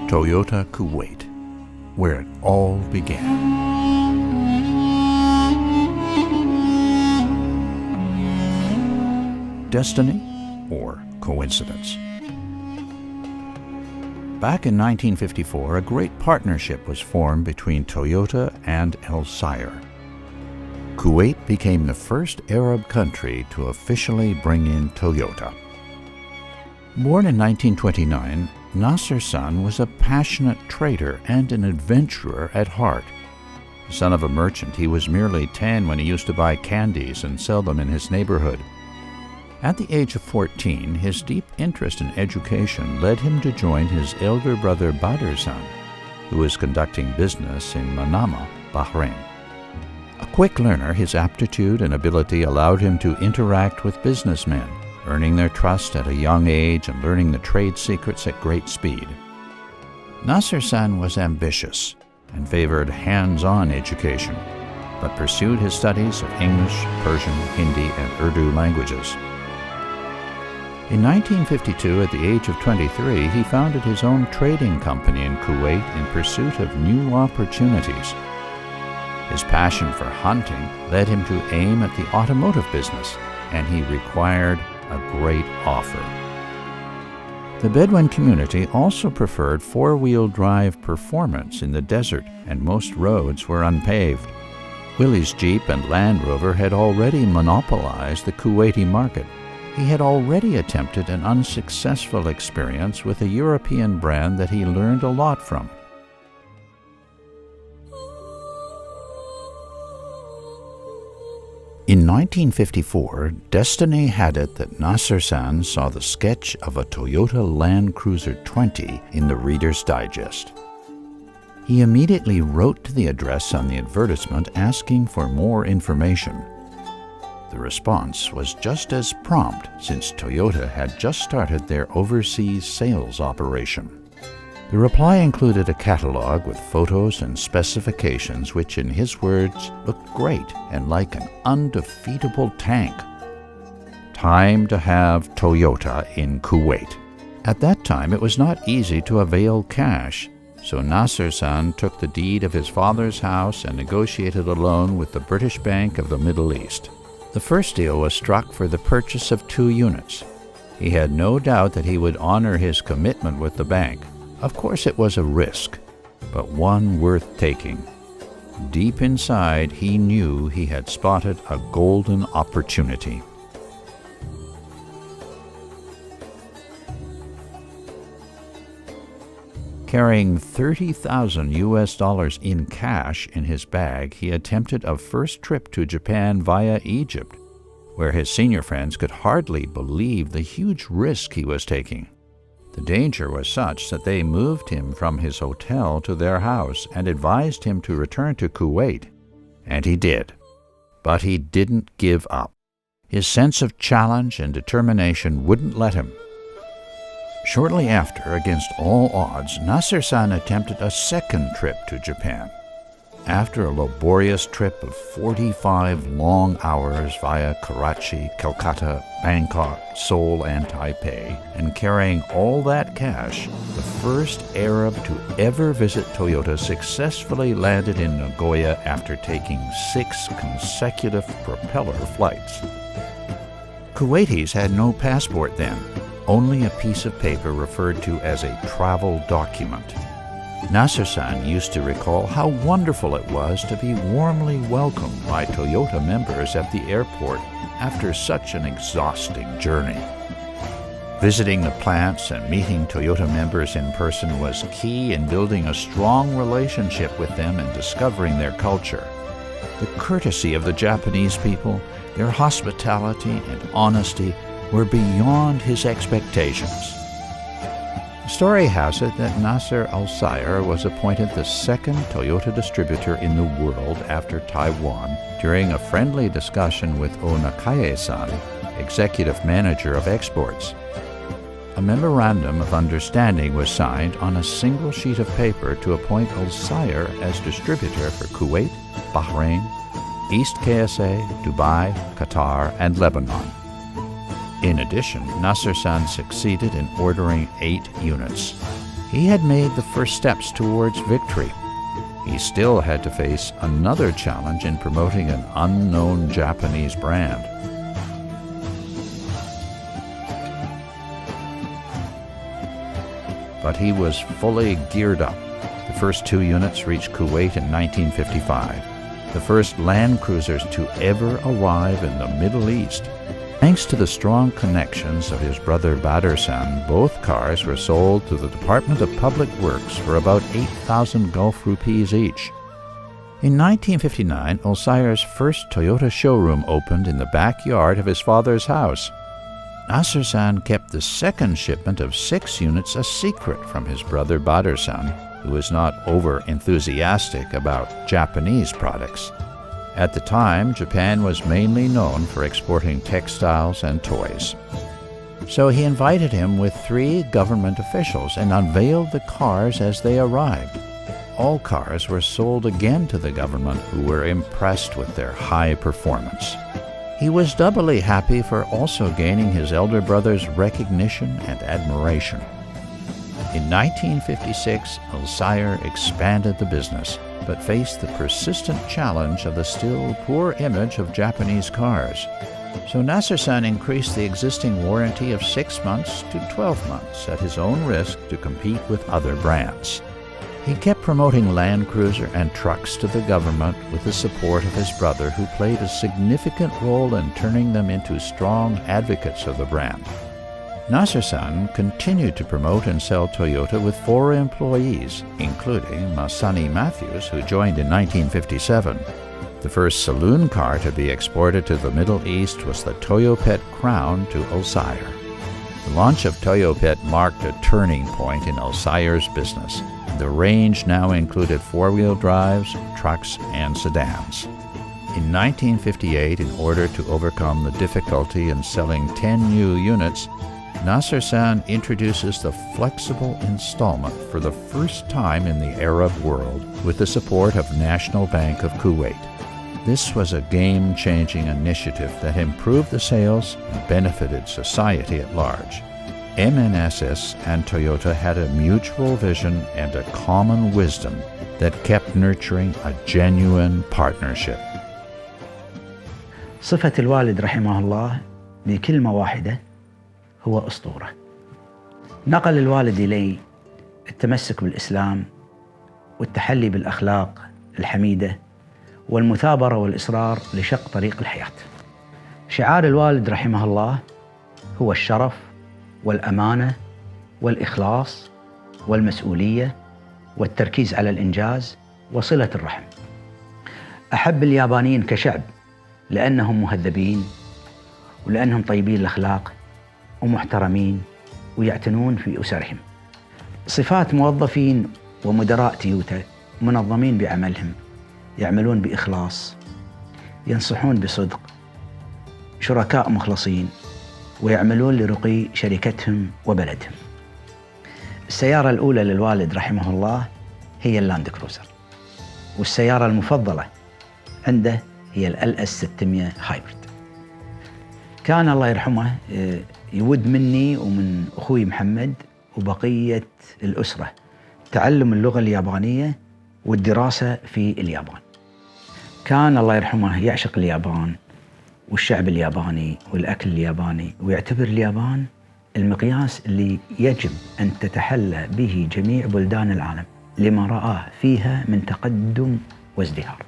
Toyota Kuwait, where it all began. Destiny or coincidence? Back in 1954, a great partnership was formed between Toyota and Al Sayer. Kuwait became the first Arab country to officially bring in Toyota. Born in 1929, Nasser San was a passionate trader and an adventurer at heart. Son of a merchant, he was merely 10 when he used to buy candies and sell them in his neighborhood. At the age of 14, his deep interest in education led him to join his elder brother Badr San, who was conducting business in Manama, Bahrain. A quick learner, his aptitude and ability allowed him to interact with businessmen, earning their trust at a young age and learning the trade secrets at great speed. Nasser San was ambitious and favored hands-on education, but pursued his studies of English, Persian, Hindi, and Urdu languages. In 1952, at the age of 23, he founded his own trading company in Kuwait in pursuit of new opportunities. His passion for hunting led him to aim at the automotive business, and he required a great offer. The Bedouin community also preferred four-wheel drive performance in the desert, and most roads were unpaved. Willys Jeep and Land Rover had already monopolized the Kuwaiti market. He had already attempted an unsuccessful experience with a European brand that he learned a lot from. In 1954, destiny had it that Nasser San saw the sketch of a Toyota Land Cruiser 20 in the Reader's Digest. He immediately wrote to the address on the advertisement asking for more information. The response was just as prompt since Toyota had just started their overseas sales operation. The reply included a catalog with photos and specifications which, in his words, looked great and like an undefeatable tank. Time to have Toyota in Kuwait. At that time, it was not easy to avail cash, so Nasser San took the deed of his father's house and negotiated a loan with the British Bank of the Middle East. The first deal was struck for the purchase of 2 units. He had no doubt that he would honor his commitment with the bank. Of course, it was a risk, but one worth taking. Deep inside, he knew he had spotted a golden opportunity. Carrying $30,000 in cash in his bag, he attempted a first trip to Japan via Egypt, where his senior friends could hardly believe the huge risk he was taking. The danger was such that they moved him from his hotel to their house and advised him to return to Kuwait. And he did. But he didn't give up. His sense of challenge and determination wouldn't let him. Shortly after, against all odds, Nasser San attempted a second trip to Japan. After a laborious trip of 45 long hours via Karachi, Calcutta, Bangkok, Seoul, and Taipei, and carrying all that cash, the first Arab to ever visit Toyota successfully landed in Nagoya after taking 6 consecutive propeller flights. Kuwaitis had no passport then, only a piece of paper referred to as a travel document. Nasser San used to recall how wonderful it was to be warmly welcomed by Toyota members at the airport after such an exhausting journey. Visiting the plants and meeting Toyota members in person was key in building a strong relationship with them and discovering their culture. The courtesy of the Japanese people, their hospitality and honesty were beyond his expectations. Story has it that Nasser Al Sayer was appointed the second Toyota distributor in the world after Taiwan during a friendly discussion with Onakaye-san, executive manager of exports. a memorandum of understanding was signed on a single sheet of paper to appoint Al-Sayr as distributor for Kuwait, Bahrain, East KSA, Dubai, Qatar, and Lebanon. In addition, Nasser-san succeeded in ordering 8 units. He had made the first steps towards victory. He still had to face another challenge in promoting an unknown Japanese brand. But he was fully geared up. The first 2 units reached Kuwait in 1955, the first Land Cruisers to ever arrive in the Middle East. Thanks to the strong connections of his brother Badr-san, both cars were sold to the Department of Public Works for about 8,000 Gulf rupees each. In 1959, Al-Sayr's first Toyota showroom opened in the backyard of his father's house. Nasser-san kept the second shipment of 6 units a secret from his brother Badr-san, who was not over-enthusiastic about Japanese products. At the time, Japan was mainly known for exporting textiles and toys. So he invited him with 3 government officials and unveiled the cars as they arrived. All cars were sold again to the government, who were impressed with their high performance. He was doubly happy for also gaining his elder brother's recognition and admiration. In 1956, Al-Sayr expanded the business, but faced the persistent challenge of the still poor image of Japanese cars. So Nasser-san increased the existing warranty of 6 months to 12 months at his own risk to compete with other brands. He kept promoting Land Cruiser and trucks to the government with the support of his brother, who played a significant role in turning them into strong advocates of the brand. Nasser-san continued to promote and sell Toyota with 4 employees, including Masani Matthews, who joined in 1957. The first saloon car to be exported to the Middle East was the Toyopet Crown to Al-Sayr. The launch of Toyopet marked a turning point in Al-Sayr's business. The range now included 4-wheel drives, trucks, and sedans. In 1958, in order to overcome the difficulty in selling 10 new units, Nasser-san introduces the flexible installment for the first time in the Arab world with the support of National Bank of Kuwait. This was a game-changing initiative that improved the sales and benefited society at large. MNSS and Toyota had a mutual vision and a common wisdom that kept nurturing a genuine partnership. صفة الوالد رحمه الله بكلمة واحدة هو أسطورة. نقل الوالد إلي التمسك بالإسلام والتحلي بالأخلاق الحميدة والمثابرة والإصرار لشق طريق الحياة. شعار الوالد رحمه الله هو الشرف والأمانة والإخلاص والمسؤولية والتركيز على الإنجاز وصلة الرحم. أحب اليابانيين كشعب لأنهم مهذبين ولأنهم طيبين الأخلاق ومحترمين ويعتنون في أسرهم. صفات موظفين ومدراء تويوتا منظمين بعملهم، يعملون بإخلاص، ينصحون بصدق، شركاء مخلصين، ويعملون لرقي شركتهم وبلدهم. السيارة الأولى للوالد رحمه الله هي اللاند كروزر، والسيارة المفضلة عنده هي الLS 600 هايبرد. كان الله يرحمه يود مني ومن أخوي محمد وبقية الأسرة تعلم اللغة اليابانية والدراسة في اليابان. كان الله يرحمه يعشق اليابان والشعب الياباني والأكل الياباني، ويعتبر اليابان المقياس اللي يجب أن تتحلى به جميع بلدان العالم لما رآه فيها من تقدم وازدهار.